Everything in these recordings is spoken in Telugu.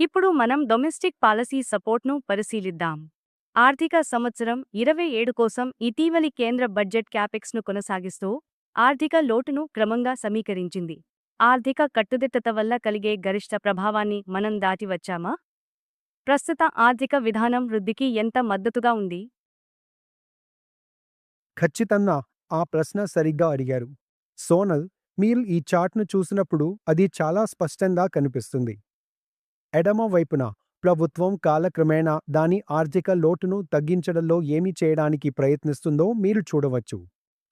ఇప్పుడు మనం డొమెస్టిక్ పాలసీ సపోర్ట్ను పరిశీలిద్దాం. ఆర్థిక సంవత్సరం 27 కోసం ఇటీవలి కేంద్ర బడ్జెట్ క్యాపెక్స్ను కొనసాగిస్తూ ఆర్థిక లోటును క్రమంగా సమీకరించింది. ఆర్థిక కట్టుదిట్టత వల్ల కలిగే గరిష్ట ప్రభావాన్ని మనం దాటి వచ్చామా? ప్రస్తుత ఆర్థిక విధానం వృద్ధికి ఎంత మద్దతుగా ఉంది? ఖచ్చితంగా ఆ ప్రశ్న సరిగ్గా అడిగారు. సోనల్, మీరు ఈ చార్ట్ను చూసినప్పుడు అది చాలా స్పష్టంగా కనిపిస్తుంది. ఎడమ వైపున ప్రభుత్వం కాలక్రమేణా దాని ఆర్థిక లోటును తగ్గించడంలో ఏమి చేయడానికి ప్రయత్నిస్తుందో మీరు చూడవచ్చు.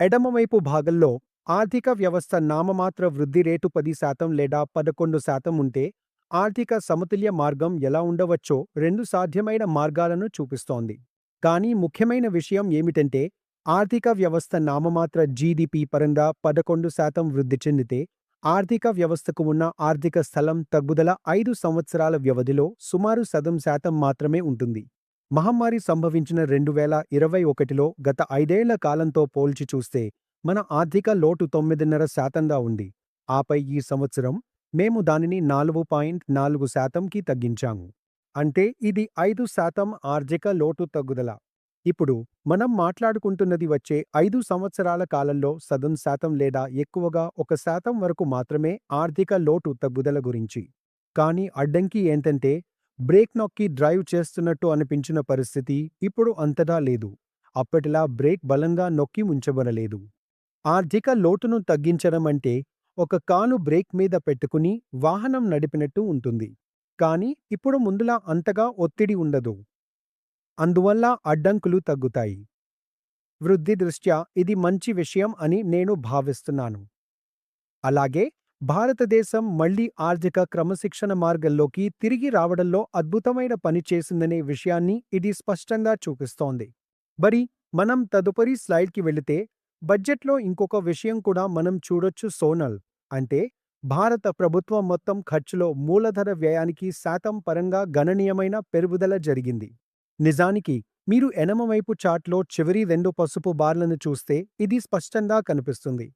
ఎడమవైపు భాగంలో ఆర్థిక వ్యవస్థ నామమాత్ర వృద్ధి రేటు 10% లేదా 11% ఉంటే, ఆర్థిక సమతుల్య మార్గం ఎలా ఉండవచ్చో రెండు సాధ్యమైన మార్గాలను చూపిస్తోంది. కానీ ముఖ్యమైన విషయం ఏమిటంటే, ఆర్థిక వ్యవస్థ నామమాత్ర జీడిపి పరంగా 11% వృద్ధి చెందితే, ఆర్థిక వ్యవస్థకు ఉన్న ఆర్థిక స్థలం తగ్గుదల 5 సంవత్సరాల వ్యవధిలో సుమారు 1% మాత్రమే ఉంటుంది. మహమ్మారి సంభవించిన 2021లో గత 5 ఏళ్ల కాలంతో పోల్చి చూస్తే మన ఆర్థిక లోటు 9.5%గా ఉంది. ఆపై ఈ సంవత్సరం మేము దానిని 4.4%కి తగ్గించాము. అంటే ఇది 5% ఆర్థిక లోటు తగ్గుదల. ఇప్పుడు మనం మాట్లాడుకుంటున్నది వచ్చే 5 సంవత్సరాల కాలంలో 1% లేదా ఎక్కువగా 1% వరకు మాత్రమే ఆర్థిక లోటు తగ్గుదల గురించి. కానీ అడ్డంకి ఏంటంటే, బ్రేక్ నొక్కి డ్రైవ్ చేస్తున్నట్టు అనిపించిన పరిస్థితి ఇప్పుడు అంతటా లేదు. అప్పటిలా బ్రేక్ బలంగా నొక్కి ఉంచబడలేదు. ఆర్థిక లోటును తగ్గించడం అంటే ఒక కాలు బ్రేక్ మీద పెట్టుకుని వాహనం నడిపినట్టు ఉంటుంది. కానీ ఇప్పుడు ముందులా అంతగా ఒత్తిడి ఉండదు. అందువల్ల అడ్డంకులు తగ్గుతాయి. వృద్ధి దృష్ట్యా ఇది మంచి విషయం అని నేను భావిస్తున్నాను. అలాగే భారతదేశం మళ్లీ ఆర్థిక క్రమశిక్షణ మార్గంలోకి తిరిగి రావడంలో అద్భుతమైన పని చేసిందనే విషయాన్ని ఇది స్పష్టంగా చూపిస్తోంది. మరి మనం తదుపరి స్లైడ్కి వెళితే, బడ్జెట్లో ఇంకొక విషయం కూడా మనం చూడొచ్చు సోనల్. అంటే భారత ప్రభుత్వం మొత్తం ఖర్చులో మూలధన వ్యయానికి శాతం పరంగా గణనీయమైన పెరుగుదల జరిగింది. నిజానికి మీరు ఎడమవైపు చార్ట్లో చివరి 2 పసుపు బార్లను చూస్తే ఇది స్పష్టంగా కనిపిస్తుంది.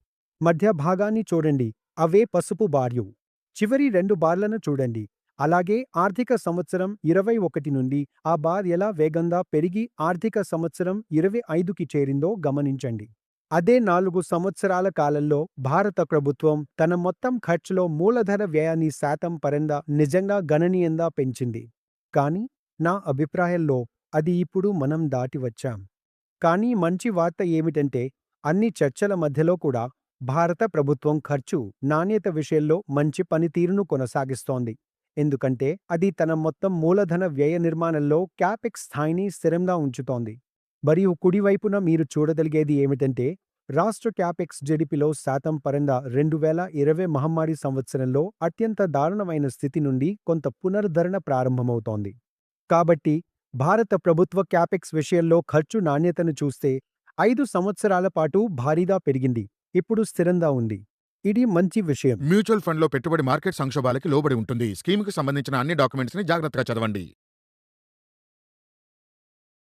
మధ్య భాగాన్ని చూడండి, అవే పసుపు బార్లు. చివరి 2 బార్లను చూడండి. అలాగే ఆర్థిక సంవత్సరం 21 నుండి ఆ బార్ ఎలా వేగంగా పెరిగి ఆర్థిక సంవత్సరం 25కి చేరిందో గమనించండి. అదే 4 సంవత్సరాల కాలంలో భారత ప్రభుత్వం తన మొత్తం ఖర్చులో మూలధన వ్యయాన్ని శాతం పరంగా నిజంగా గణనీయంగా పెంచింది. కానీ నా అభిప్రాయంలో అది ఇప్పుడు మనం దాటి వచ్చాం. కానీ మంచి వార్త ఏమిటంటే, అన్ని చర్చల మధ్యలో కూడా భారత ప్రభుత్వం ఖర్చు నాణ్యత విషయంలో మంచి పనితీరును కొనసాగిస్తోంది. ఎందుకంటే అది తన మొత్తం మూలధన వ్యయ నిర్మాణంలో క్యాపెక్స్ స్థాయిని స్థిరంగా ఉంచుతోంది. మరియు కుడివైపున మీరు చూడగలిగేది ఏమిటంటే, రాష్ట్ర క్యాపెక్స్ జీడిపిలో శాతం పరంగా 2020 మహమ్మారి సంవత్సరంలో అత్యంత దారుణమైన స్థితి నుండి కొంత పునరుద్ధరణ ప్రారంభమవుతోంది. కాబట్టి భారత ప్రభుత్వ క్యాపెక్స్ విషయంలో ఖర్చు నాణ్యతను చూస్తే 5 సంవత్సరాల పాటు భారీగా పెరిగింది. ఇప్పుడు స్థిరంగా ఉంది. ఇది మంచి విషయం. మ్యూచువల్ ఫండ్లో పెట్టుబడి మార్కెట్ సంక్షోభాలకి లోబడి ఉంటుంది. స్కీమ్కి సంబంధించిన అన్ని డాక్యుమెంట్స్ని జాగ్రత్తగా చదవండి.